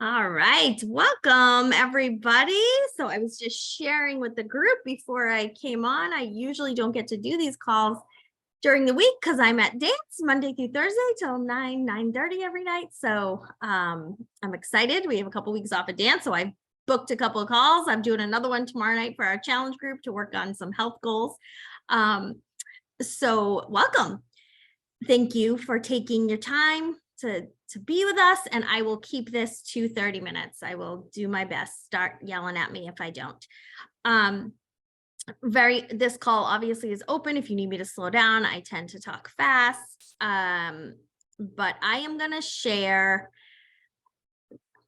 All right, welcome everybody. So I was just sharing with the group before I came on. I usually don't get to do these calls during the week because I'm at dance Monday through Thursday till 9:30 every night. So I'm excited. We have a couple weeks off of dance, so I booked a couple of calls. I'm doing another one tomorrow night for our challenge group to work on some health goals. So welcome. Thank you for taking your time to be with us, and I will keep this to 30 minutes. I will do my best. Start yelling at me if I don't. This call obviously is open. If you need me to slow down, I tend to talk fast. But I am going to share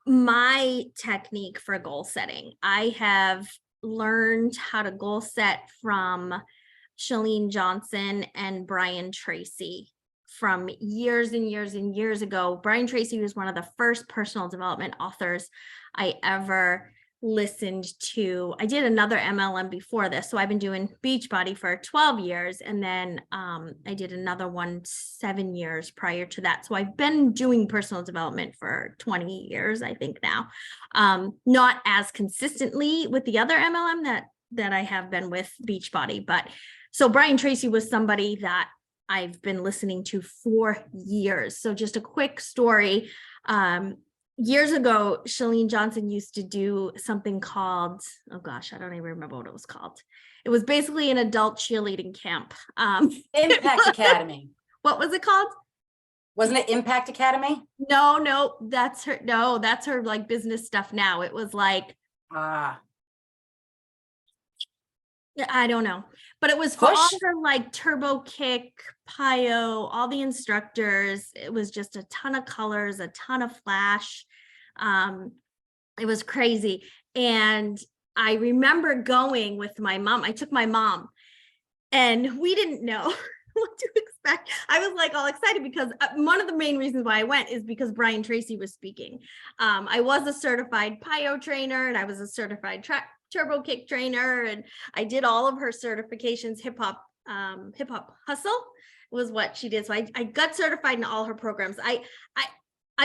my technique for goal setting. I have learned how to goal set from Chalene Johnson and Brian Tracy from years and years and years ago. Brian Tracy was one of the first personal development authors I ever listened to. I did another MLM before this. So I've been doing Beachbody for 12 years. And then I did another one 7 years prior to that. So I've been doing personal development for 20 years, I think now. Not as consistently with the other MLM that I have been with Beachbody. But so Brian Tracy was somebody that I've been listening to for years. So just a quick story. Years ago, Chalene Johnson used to do something called, oh gosh, I don't even remember what it was called. It was basically an adult cheerleading camp. Impact Academy. What was it called? Wasn't it Impact Academy? No, that's her like business stuff now. It was like, I don't know, but it was for all her like Turbo Kick, PiYo, all the instructors. It was just a ton of colors, a ton of flash. It was crazy. And I remember going with my mom. I took my mom and we didn't know what to expect. I was like all excited because one of the main reasons why I went is because Brian Tracy was speaking. I was a certified PiYo trainer and I was a certified Turbo Kick trainer, and I did all of her certifications. Hip hop hustle was what she did. So I got certified in all her programs. I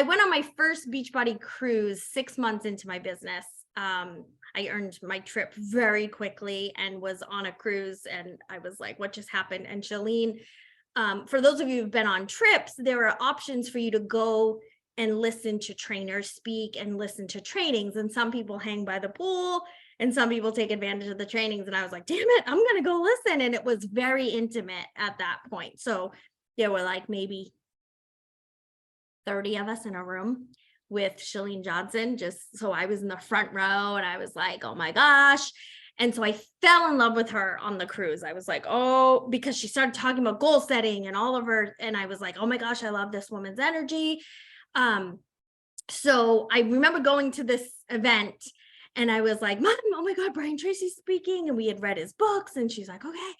went on my first Beachbody cruise 6 months into my business. I earned my trip very quickly and was on a cruise, and I was like, what just happened? And Chalene, for those of you who've been on trips, there are options for you to go and listen to trainers speak and listen to trainings. And some people hang by the pool and some people take advantage of the trainings. And I was like, damn it, I'm going to go listen. And it was very intimate at that point. So there were like maybe 30 of us in a room with Chalene Johnson. So I was in the front row and I was like, oh my gosh. And so I fell in love with her on the cruise. I was like, oh, because she started talking about goal setting and all of her. And I was like, oh my gosh, I love this woman's energy. So I remember going to this event and I was like, Mom, oh my God, Brian Tracy's speaking. And we had read his books and she's like, okay.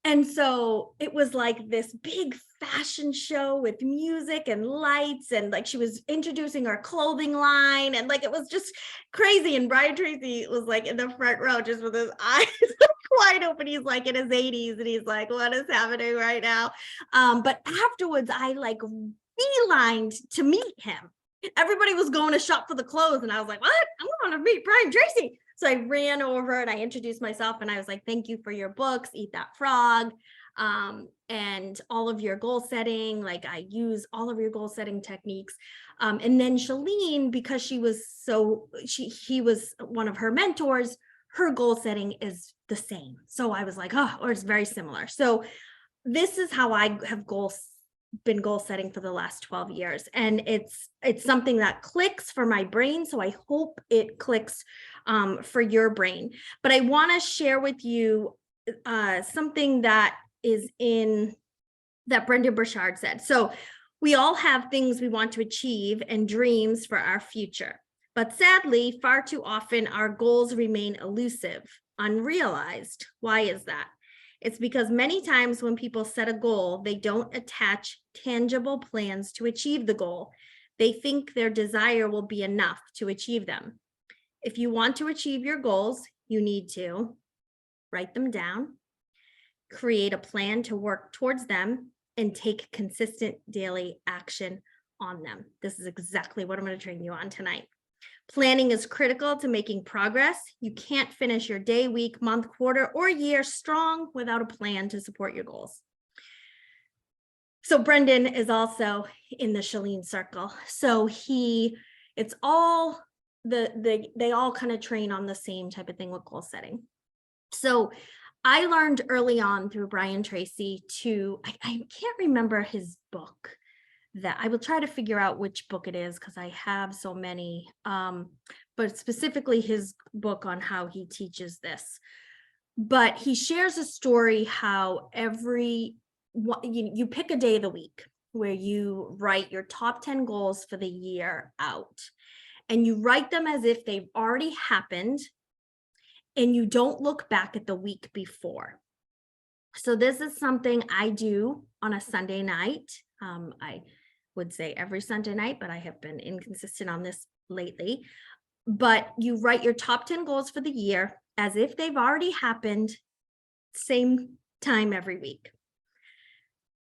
And so it was like this big fashion show with music and lights. And like, she was introducing our clothing line and like, it was just crazy. And Brian Tracy was like in the front row, just with his eyes wide open. He's like in his 80s and he's like, what is happening right now? But afterwards I like beelined to meet him. Everybody was going to shop for the clothes. And I was like, what? I'm going to meet Brian Tracy. So I ran over and I introduced myself and I was like, thank you for your books, Eat That Frog, and all of your goal setting. Like I use all of your goal setting techniques. And then Chalene, because he was one of her mentors, her goal setting is the same. So I was like, or it's very similar. So this is how I have been goal setting for the last 12 years. And it's something that clicks for my brain. So I hope it clicks for your brain. But I want to share with you something that is that Brendon Burchard said. So we all have things we want to achieve and dreams for our future. But sadly, far too often our goals remain elusive, unrealized. Why is that? It's because many times when people set a goal, they don't attach tangible plans to achieve the goal. They think their desire will be enough to achieve them. If you want to achieve your goals, you need to write them down, create a plan to work towards them, and take consistent daily action on them. This is exactly what I'm going to train you on tonight. Planning is critical to making progress. You can't finish your day, week, month, quarter, or year strong without a plan to support your goals. So Brendan is also in the Chalene circle. So it's all they all kind of train on the same type of thing with goal setting. So I learned early on through Brian Tracy I can't remember his book, that I will try to figure out which book it is because I have so many, but specifically his book on how he teaches this. But he shares a story how you pick a day of the week where you write your top 10 goals for the year out, and you write them as if they've already happened, and you don't look back at the week before. So this is something I do on a Sunday night. I would say every Sunday night, but I have been inconsistent on this lately. But you write your top 10 goals for the year as if they've already happened, same time every week.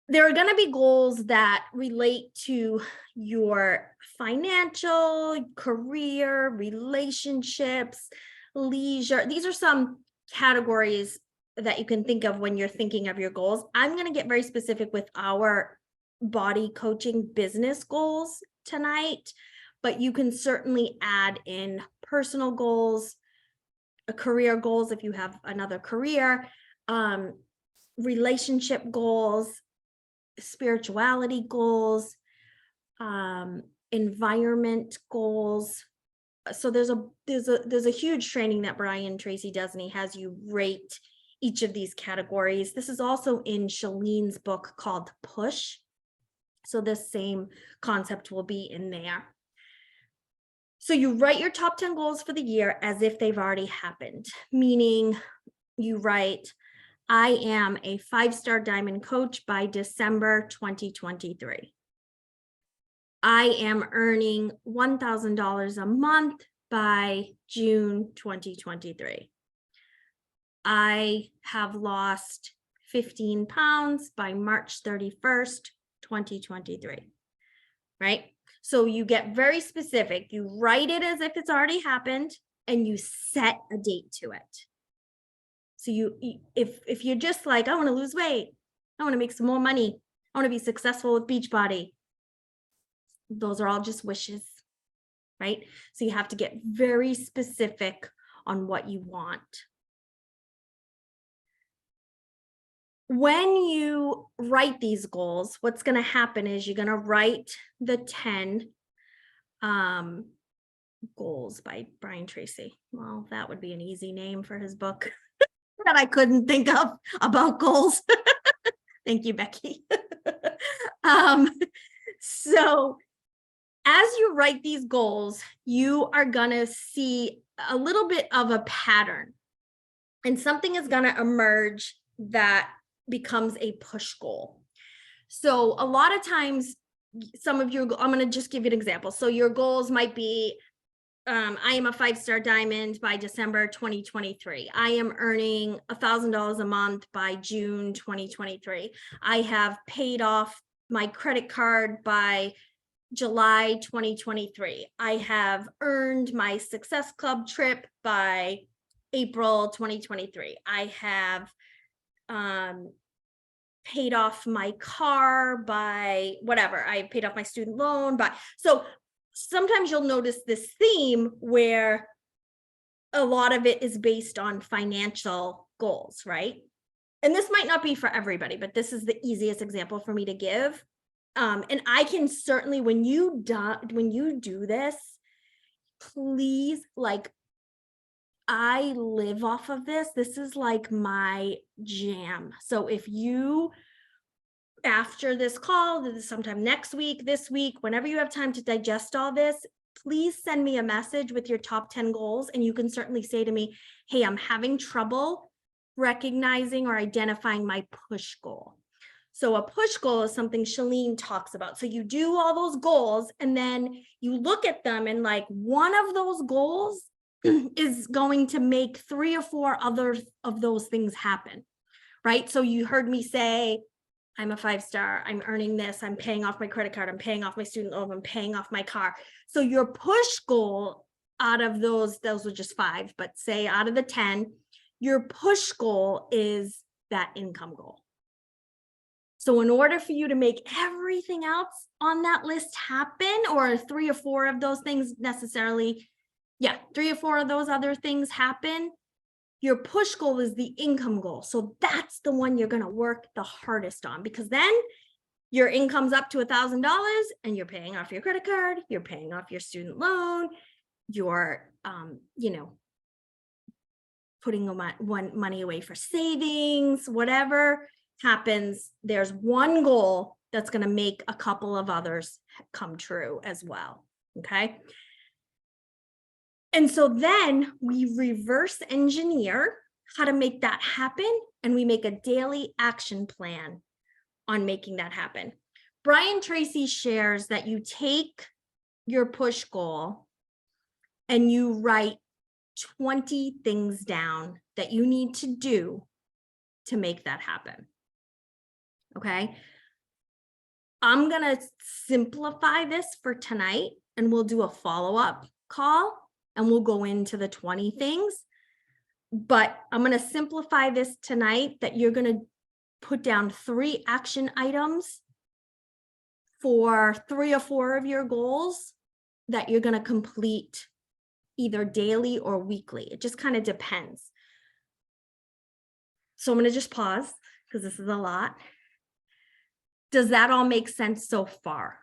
There are going to be goals that relate to your financial, career, relationships, leisure. These are some categories that you can think of when you're thinking of your goals. I'm going to get very specific with our body coaching business goals tonight, but you can certainly add in personal goals, career goals if you have another career, relationship goals, spirituality goals, environment goals. So there's a huge training that Brian Tracy does, and he has you rate each of these categories. This is also in Chalene's book called Push. So this same concept will be in there. So you write your top 10 goals for the year as if they've already happened, meaning you write, I am a 5-star diamond coach by December 2023. I am earning $1,000 a month by June 2023. I have lost 15 pounds by March 31st, 2023, right? So you get very specific. You write it as if it's already happened, and you set a date to it. So if you're just like, I want to lose weight, I want to make some more money, I want to be successful with Beachbody, those are all just wishes, right? So you have to get very specific on what you want. When you write these goals, what's going to happen is you're going to write the 10 goals by Brian Tracy. Well, that would be an easy name for his book that I couldn't think of about goals. Thank you, Becky. So as you write these goals, you are going to see a little bit of a pattern, and something is going to emerge that becomes a push goal. So a lot of times, some of your, I'm going to just give you an example. So your goals might be, I am a 5-star diamond by December 2023. I am earning $1,000 a month by June 2023. I have paid off my credit card by July 2023. I have earned my Success Club trip by April 2023. I have paid off my car by whatever. I paid off my student loan by. So sometimes you'll notice this theme where a lot of it is based on financial goals, right? And this might not be for everybody, but this is the easiest example for me to give. And I can certainly, when you do this, please, like, I live off of this. This is like my jam. So if you, after this call, sometime next week, this week, whenever you have time to digest all this, please send me a message with your top 10 goals. And you can certainly say to me, hey, I'm having trouble recognizing or identifying my push goal. So a push goal is something Chalene talks about. So you do all those goals, and then you look at them, and like one of those goals is going to make 3 or 4 other of those things happen, right? So you heard me say, I'm a 5-star, I'm earning this, I'm paying off my credit card, I'm paying off my student loan, I'm paying off my car. So your push goal out of those were just 5, but say out of the 10, your push goal is that income goal. So in order for you to make everything else on that list happen, or 3 or 4 of those things necessarily, 3 or 4 of those other things happen, your push goal is the income goal. So that's the one you're going to work the hardest on, because then your income's up to $1,000 and you're paying off your credit card, you're paying off your student loan, you're, putting money away for savings, whatever happens, there's one goal that's going to make a couple of others come true as well. Okay. And so then we reverse engineer how to make that happen, and we make a daily action plan on making that happen. Brian Tracy shares that you take your push goal and you write 20 things down that you need to do to make that happen. Okay. I'm going to simplify this for tonight, and we'll do a follow-up call and we'll go into the 20 things. But I'm going to simplify this tonight, that you're going to put down 3 action items for 3 or 4 of your goals that you're going to complete either daily or weekly. It just kind of depends. So I'm going to just pause because this is a lot. Does that all make sense so far?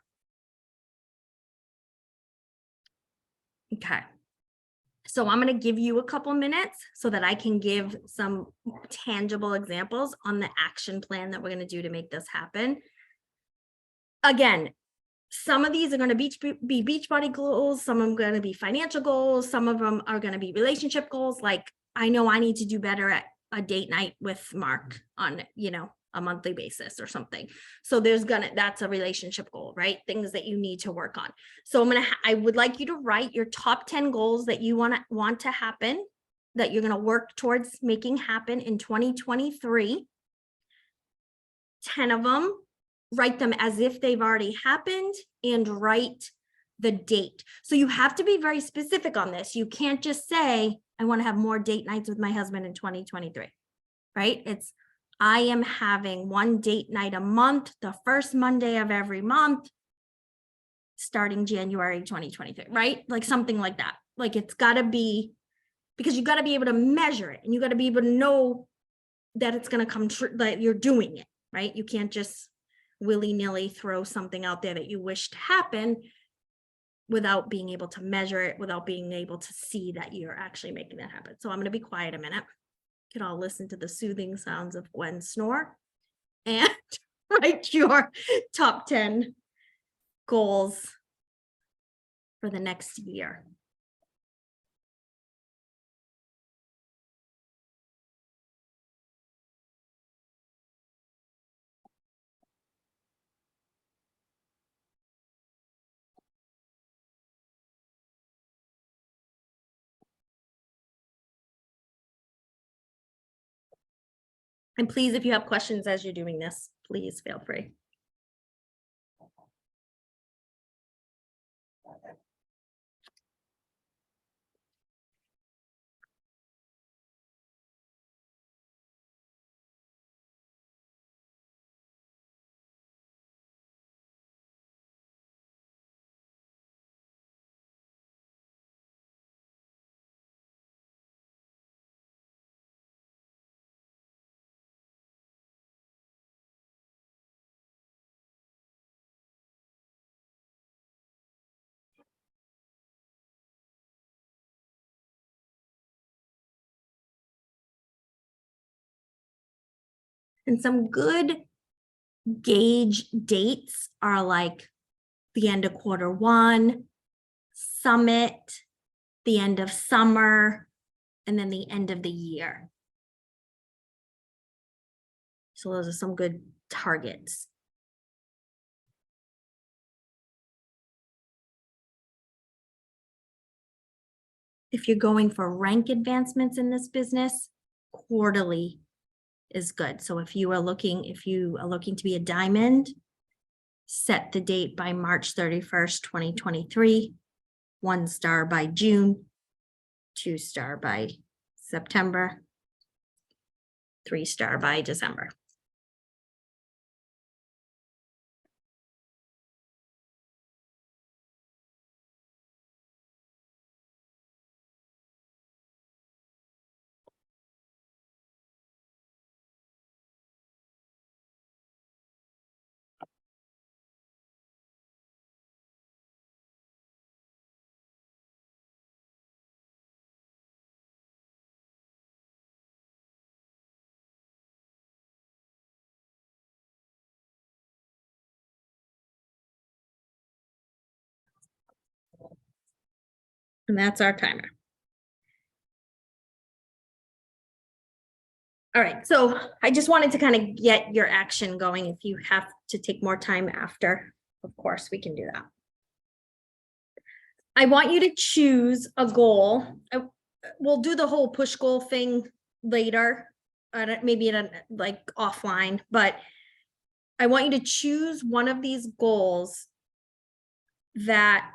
Okay. So I'm going to give you a couple minutes so that I can give some tangible examples on the action plan that we're going to do to make this happen. Again, some of these are going to be Beachbody goals. Some of them are going to be financial goals. Some of them are going to be relationship goals. Like, I know I need to do better at a date night with Mark on, a monthly basis or something. So that's a relationship goal, right? Things that you need to work on. So I would like you to write your top 10 goals that you want to happen, that you're going to work towards making happen in 2023. 10 of them, write them as if they've already happened, and write the date. So you have to be very specific on this. You can't just say, I want to have more date nights with my husband in 2023, right? I am having 1 date night a month, the first Monday of every month, starting January 2023, right? Like something like that. Like, it's got to be, because you got to be able to measure it, and you got to be able to know that it's going to come true, that you're doing it, right? You can't just willy-nilly throw something out there that you wish to happen without being able to measure it, without being able to see that you're actually making that happen. So I'm going to be quiet a minute. You can all listen to the soothing sounds of Gwen's snore and write your top 10 goals for the next year. And please, if you have questions as you're doing this, please feel free. And some good gauge dates are like the end of Q1, summit, the end of summer, and then the end of the year. So those are some good targets. If you're going for rank advancements in this business, quarterly is good. So if you are looking to be a diamond, set the date by March 31st, 2023, 1 star by June, 2 star by September, 3 star by December. And that's our timer. All right, so I just wanted to kind of get your action going. If you have to take more time after, of course, we can do that. I want you to choose a goal. We'll do the whole push goal thing later, maybe like offline, but I want you to choose one of these goals that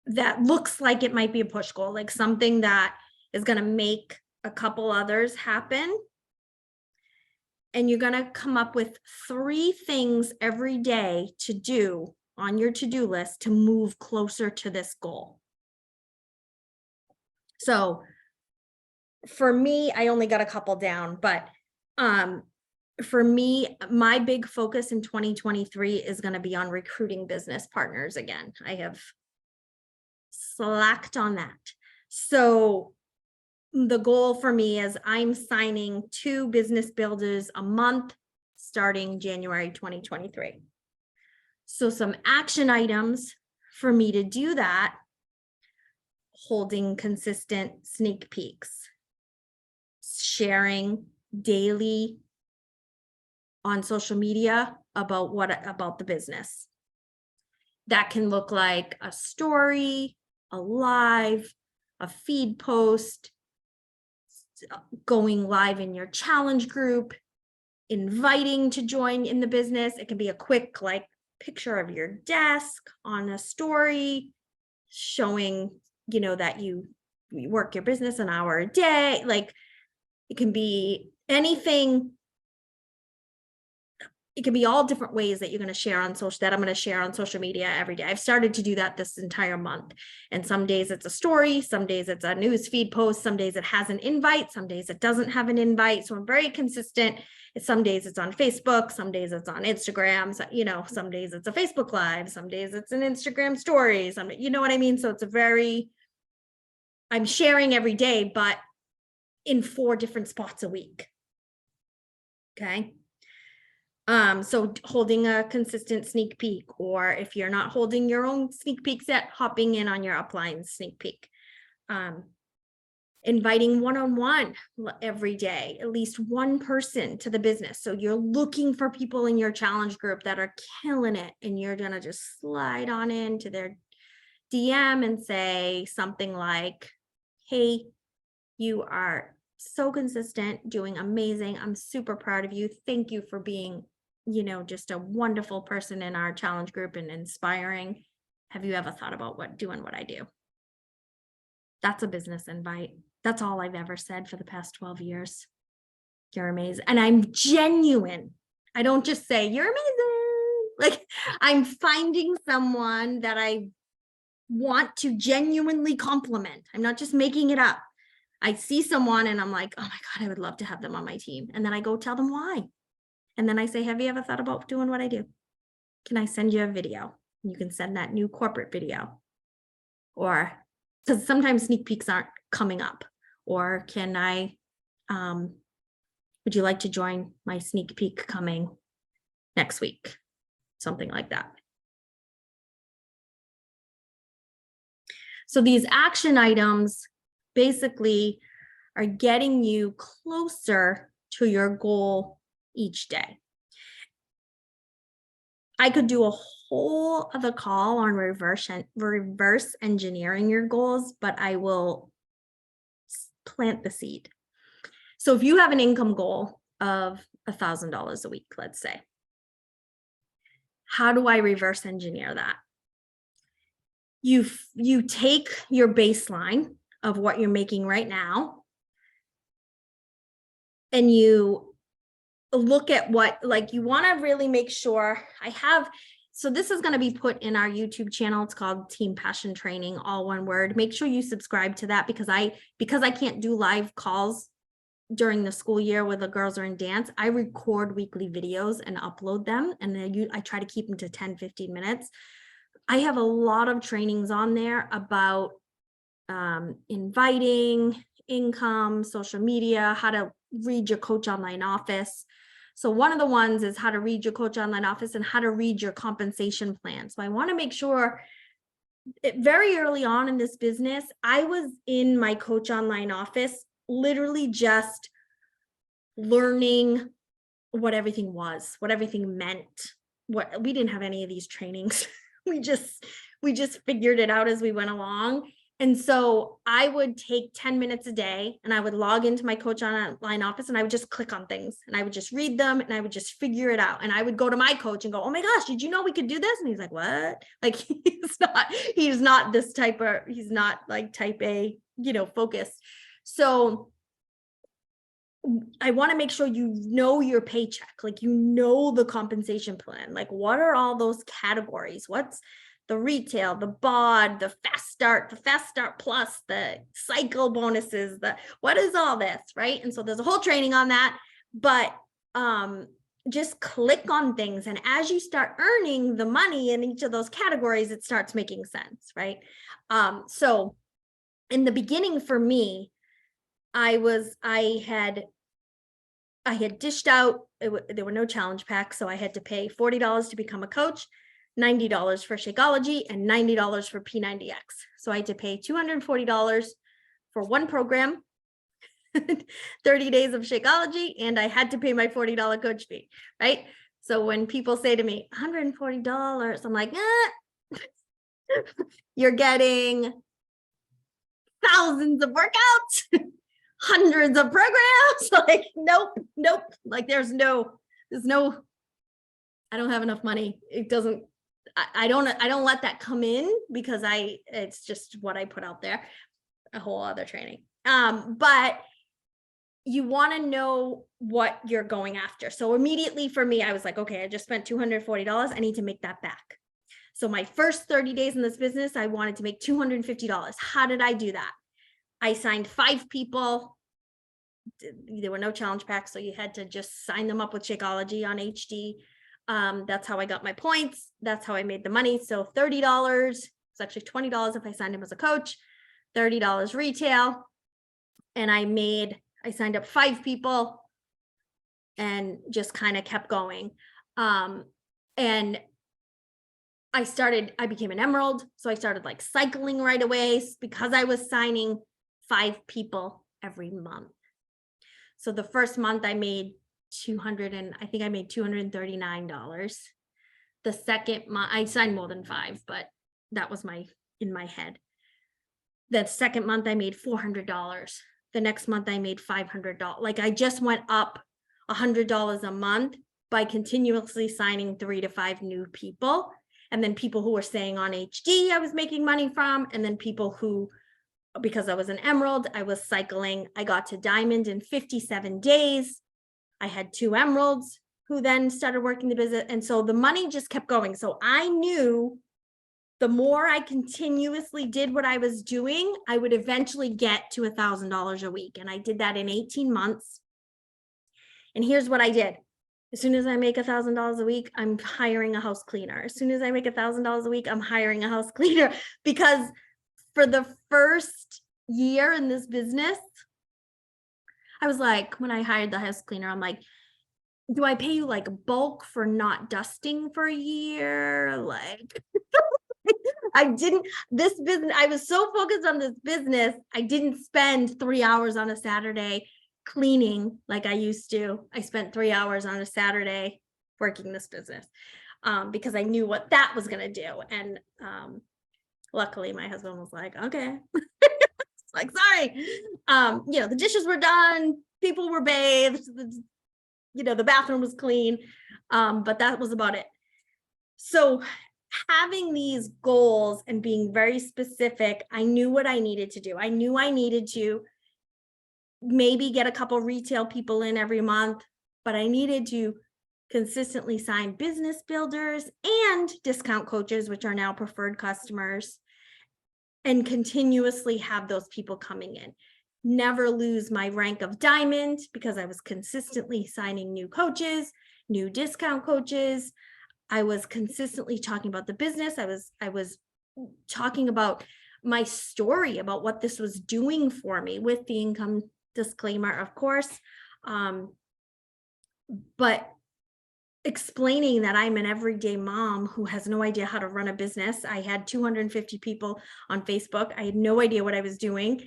that looks like it might be a push goal, like something that is going to make a couple others happen. And you're going to come up with 3 things every day to do on your to-do list to move closer to this goal. So for me, I only got a couple down, but for me, my big focus in 2023 is going to be on recruiting business partners again. I have slacked on that. So the goal for me is I'm signing 2 business builders a month starting January 2023. So some action items for me to do that: holding consistent sneak peeks, sharing daily on social media about the business. That can look like a story, a live, a feed post, going live in your challenge group, inviting to join in the business. It can be a quick like picture of your desk on a story showing, you know, that you work your business an hour a day. Like it can be anything. It can be all different ways that you're going to share on social, that I'm going to share on social media every day. I've started to do that this entire month. And some days it's a story, some days it's a news feed post, some days it has an invite, some days it doesn't have an invite. So I'm very consistent. Some days it's on Facebook, some days it's on Instagram, so, you know, some days it's a Facebook Live, some days it's an Instagram story, you know what I mean? So it's I'm sharing every day, but in 4 different spots a week. Okay. So holding a consistent sneak peek, or if you're not holding your own sneak peek set, hopping in on your upline sneak peek. Inviting one-on-one every day, at least one person to the business. So you're looking for people in your challenge group that are killing it, and you're gonna just slide on into their DM and say something like, hey, you are so consistent, doing amazing. I'm super proud of you. Thank you for being, you know, just a wonderful person in our challenge group and inspiring. Have you ever thought about doing what I do? That's a business invite. That's all I've ever said for the past 12 years. You're amazing. And I'm genuine. I don't just say you're amazing. Like I'm finding someone that I want to genuinely compliment. I'm not just making it up. I see someone and I'm like, oh my God, I would love to have them on my team. And then I go tell them why. And then I say, have you ever thought about doing what I do? Can I send you a video? You can send that new corporate video. Or because sometimes sneak peeks aren't coming up. Or can I, would you like to join my sneak peek coming next week? Something like that. So these action items basically are getting you closer to your goal each day. I could do a whole other call on reverse engineering your goals, but I will plant the seed. So if you have an income goal of $1,000 a week, let's say, how do I reverse engineer that? You take your baseline of what you're making right now, and you look at what, like, you want to really make sure so this is going to be put in our YouTube channel. It's called Team Passion Training, all one word. Make sure you subscribe to that, because I can't do live calls during the school year where the girls are in dance. I record weekly videos and upload them, and then I try to keep them to 10-15 minutes. I have a lot of trainings on there about inviting, income, social media, how to read your Coach Online Office. So one of the ones is how to read your Coach Online Office and how to read your compensation plan. So I want to make sure, very early on in this business, I was in my Coach Online Office literally just learning what everything was, what everything meant. We didn't have any of these trainings. we just figured it out as we went along. And so I would take 10 minutes a day and I would log into my Coach Online Office and I would just click on things and I would just read them and I would just figure it out. And I would go to my coach and go, oh my gosh, did you know we could do this? And he's like, what? Like, he's not this type of, he's not like type A, focused. So I want to make sure you know your paycheck, like, the compensation plan, like, what are all those categories? What's the retail, the BOD, the fast start plus, the cycle bonuses, what is all this, right? And so there's a whole training on that, but just click on things. And as you start earning the money in each of those categories, it starts making sense, right? So in the beginning for me, I had dished out, there were no challenge packs, so I had to pay $40 to become a coach, $90 for Shakeology, and $90 for P90X. So I had to pay $240 for one program, 30 days of Shakeology, and I had to pay my $40 coach fee, right? So when people say to me, $140, I'm like, you're getting thousands of workouts, hundreds of programs. Like, nope. Like, there's no, I don't have enough money. It doesn't, I don't let that come in, because it's just what I put out there, a whole other training. But you want to know what you're going after. So immediately for me, I was like, okay, I just spent $240. I need to make that back. So my first 30 days in this business, I wanted to make $250. How did I do that? I signed 5 people. There were no challenge packs, so you had to just sign them up with Shakeology on HD. That's how I got my points. That's how I made the money. So $30, it's actually $20 if I signed him as a coach, $30 retail. And I signed up 5 people and just kind of kept going. And I became an emerald. So I started like cycling right away, because I was signing 5 people every month. So the first month I made $239. The second month, I signed more than 5, but that was in my head. The second month I made $400. The next month I made $500. Like, I just went up $100 a month by continuously signing 3 to 5 new people. And then people who were staying on HD, I was making money from. And then people who, because I was an emerald, I was cycling. I got to diamond in 57 days. I had 2 emeralds who then started working the business. And so the money just kept going. So I knew the more I continuously did what I was doing, I would eventually get to $1,000 a week. And I did that in 18 months. And here's what I did. As soon as I make $1,000 a week, I'm hiring a house cleaner. As soon as I make $1,000 a week, I'm hiring a house cleaner, because for the first year in this business, I was like, when I hired the house cleaner, I'm like, do I pay you like bulk for not dusting for a year? Like, I was so focused on this business, I didn't spend 3 hours on a Saturday cleaning like I used to. I spent 3 hours on a Saturday working this business, because I knew what that was going to do. And luckily my husband was like, okay. Like, sorry. The dishes were done, people were bathed, the bathroom was clean. But that was about it. So having these goals and being very specific, I knew what I needed to do. I knew I needed to maybe get a couple retail people in every month, but I needed to consistently sign business builders and discount coaches, which are now preferred customers, and continuously have those people coming in. Never lose my rank of diamond because I was consistently signing new coaches, new discount coaches. I was consistently talking about the business. I was talking about my story, about what this was doing for me, with the income disclaimer, of course. But explaining that I'm an everyday mom who has no idea how to run a business. I had 250 people on Facebook. I had no idea what I was doing,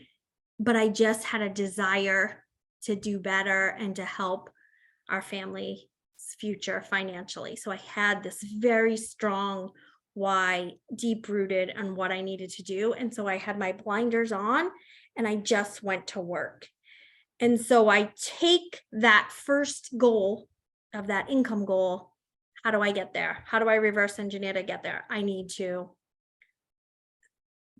but I just had a desire to do better and to help our family's future financially. So I had this very strong why, deep rooted on what I needed to do. And so I had my blinders on and I just went to work. And so I take that first goal of that income goal. How do I get there? How do I reverse engineer to get there? I need to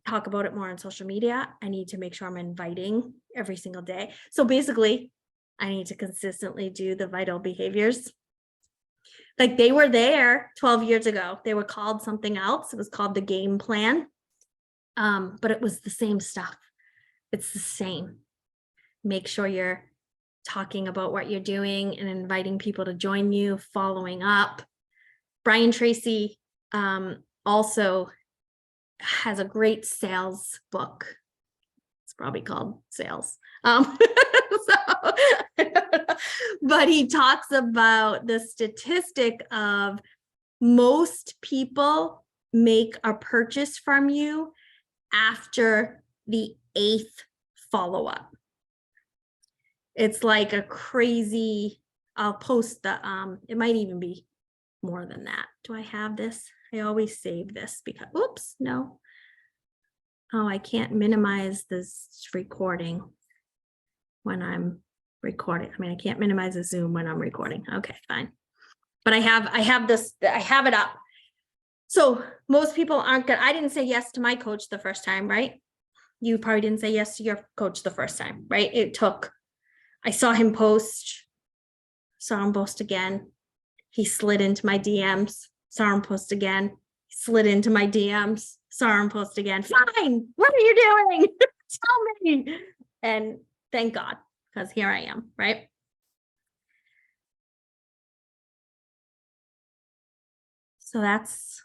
talk about it more on social media. I need to make sure I'm inviting every single day. So basically, I need to consistently do the vital behaviors. Like, they were there 12 years ago. They were called something else. It was called the game plan. But it was the same stuff. It's the same. Make sure you're talking about what you're doing and inviting people to join you, following up. Brian Tracy also has a great sales book. It's probably called Sales. But he talks about the statistic of most people make a purchase from you after the 8th follow-up. It's like a crazy, I'll post the, it might even be more than that. Do I have this? I always save this because, oops, no. Oh, I can't minimize this recording when I'm recording. I mean, I can't minimize the Zoom when I'm recording. Okay, fine. But I have this, I have it up. So most people aren't good. I didn't say yes to my coach the first time, right? You probably didn't say yes to your coach the first time, right? I saw him post, saw him post again. He slid into my DMs, saw him post again, slid into my DMs, saw him post again. Fine, what are you doing? Tell me. And thank God, because here I am, right? So that's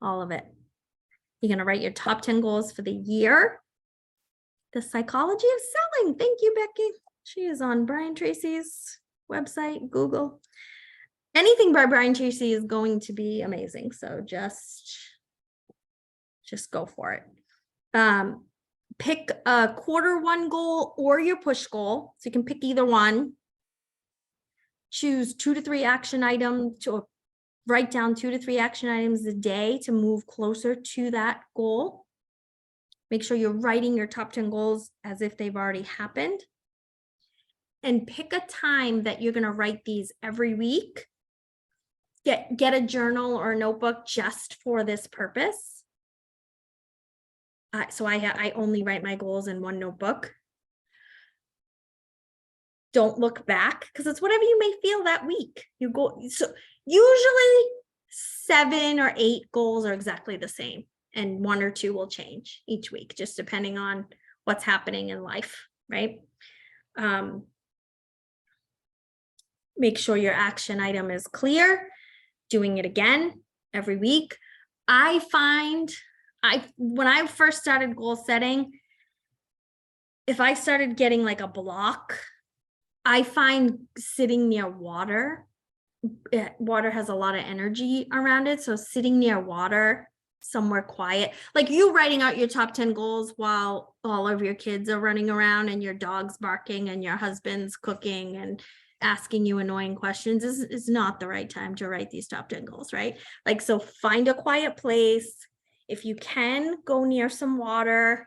all of it. You're going to write your top 10 goals for the year. The Psychology of Selling. Thank you, Becky. She is on Brian Tracy's website, Google. Anything by Brian Tracy is going to be amazing. So just go for it. Pick a Q1 goal or your push goal. So you can pick either one. Choose 2 to 3 action items, to write down 2 to 3 action items a day to move closer to that goal. Make sure you're writing your top 10 goals as if they've already happened. And pick a time that you're going to write these every week. Get a journal or a notebook just for this purpose. So I only write my goals in one notebook. Don't look back, because it's whatever you may feel that week. So usually 7 or 8 goals are exactly the same, and 1 or 2 will change each week, just depending on what's happening in life, right? Make sure your action item is clear. Doing it again every week. I find when I first started goal setting, if I started getting like a block, I find sitting near water. Water has a lot of energy around it. So sitting near water, somewhere quiet, like you writing out your top 10 goals while all of your kids are running around and your dog's barking and your husband's cooking and asking you annoying questions is not the right time to write these top 10 goals, right? Like, so find a quiet place. If you can, go near some water.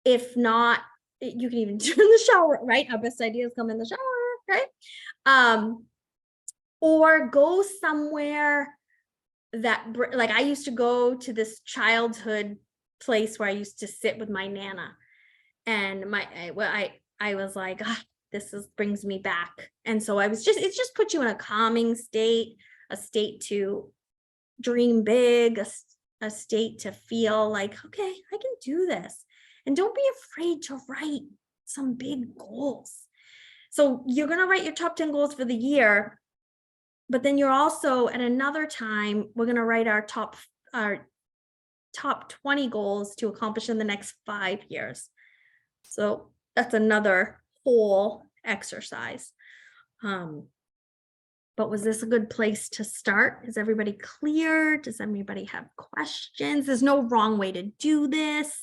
If not, you can even do it in the shower, right? Our best ideas come in the shower, right? Or go somewhere that like I used to go to this childhood place where I used to sit with my nana, and I was like, this brings me back. And so it just puts you in a calming state, a state to dream big, a state to feel like, okay, I can do this. And don't be afraid to write some big goals. So you're going to write your top 10 goals for the year, but then you're also at another time, we're going to write our top 20 goals to accomplish in the next 5 years. So that's another whole exercise. But was this a good place to start? Is everybody clear? Does anybody have questions? There's no wrong way to do this.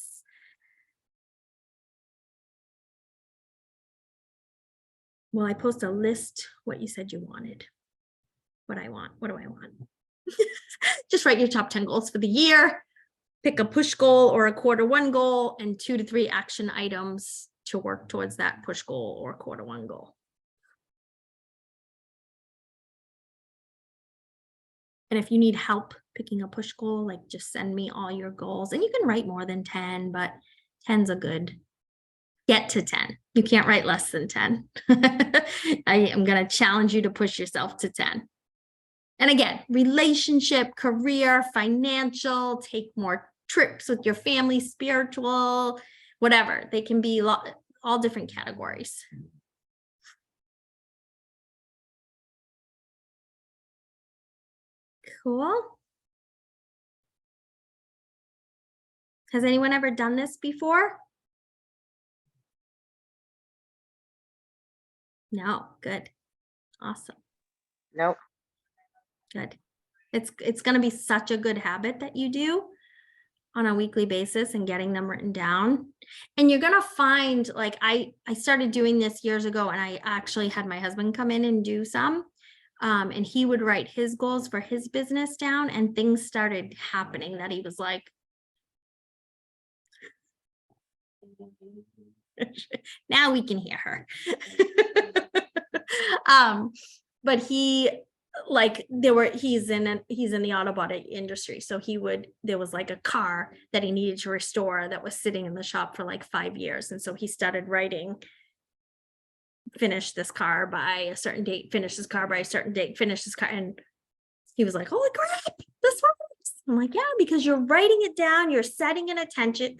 Well, I post a list what you said you wanted. What do I want? Just write your top 10 goals for the year. Pick a push goal or a Q1 goal and 2 to 3 action items to work towards that push goal or Q1 goal. And if you need help picking a push goal, like just send me all your goals, and you can write more than 10, but 10's a good get to 10. You can't write less than 10. I am going to challenge you to push yourself to 10. And again, relationship, career, financial, take more trips with your family, spiritual, whatever. They can be all different categories. Cool. Has anyone ever done this before? No, good. Awesome. Nope. Good. It's going to be such a good habit that you do on a weekly basis and getting them written down. And you're going to find, like, I started doing this years ago, and I actually had my husband come in and do some. And he would write his goals for his business down, and things started happening that he was like, now we can hear her. But he's in the auto body industry. So there was like a car that he needed to restore that was sitting in the shop for like 5 years. And so he started writing, finish this car by a certain date, finish this car by a certain date, finish this car. And he was like, holy crap, this works. I'm like, yeah, because you're writing it down, you're setting an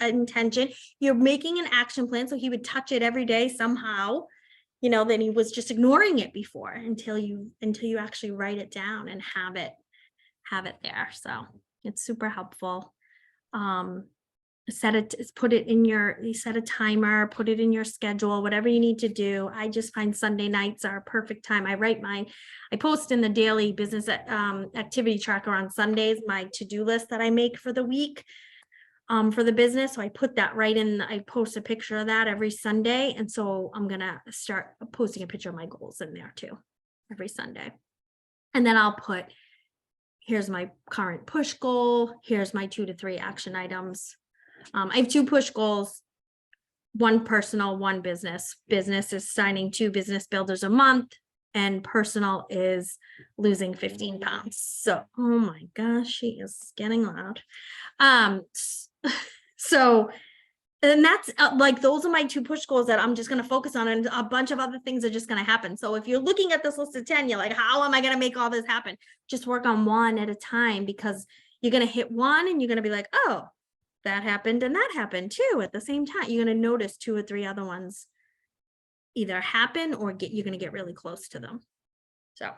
intention, you're making an action plan. So he would touch it every day somehow. Then he was just ignoring it before until you actually write it down and have it there. So it's super helpful. Set a timer, put it in your schedule, whatever you need to do. I just find Sunday nights are a perfect time. I post in the daily business activity tracker on Sundays, my to-do list that I make for the week. For the business. So I put that right in, I post a picture of that every Sunday. And so I'm going to start posting a picture of my goals in there too, every Sunday. And then I'll put, here's my current push goal. Here's my 2 to 3 action items. I have 2 push goals, 1 personal, 1 business. Business is signing 2 business builders a month, and personal is losing 15 pounds. So, oh my gosh, she is getting loud. So, and that's like, those are my 2 push goals that I'm just going to focus on, and a bunch of other things are just going to happen. So if you're looking at this list of 10, you're like, how am I going to make all this happen? Just work on 1 at a time, because you're going to hit 1 and you're going to be like, oh, that happened and that happened too at the same time. You're going to notice 2 or 3 other ones either happen or you're going to get really close to them. So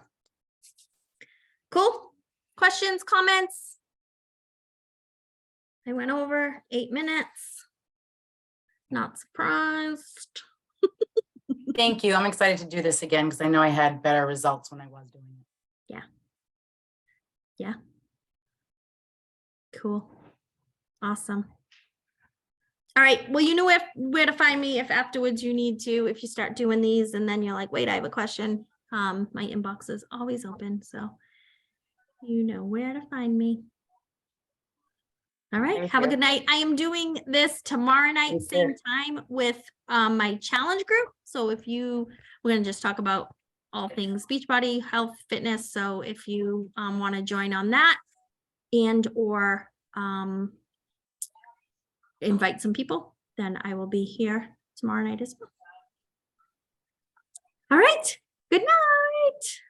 cool. Questions, comments? I went over 8 minutes. Not surprised. Thank you. I'm excited to do this again because I know I had better results when I was doing it. Yeah. Cool. Awesome. All right. Well, you know where to find me if afterwards you need to, if you start doing these and then you're like, wait, I have a question. My inbox is always open. So you know where to find me. All right, Thank have a you. good night. I am doing this tomorrow night, You same too. time with my challenge group. So if you, we're gonna just talk about all things Beachbody, health, fitness. So if you want to join on that and or invite some people, then I will be here tomorrow night as well. All right, good night.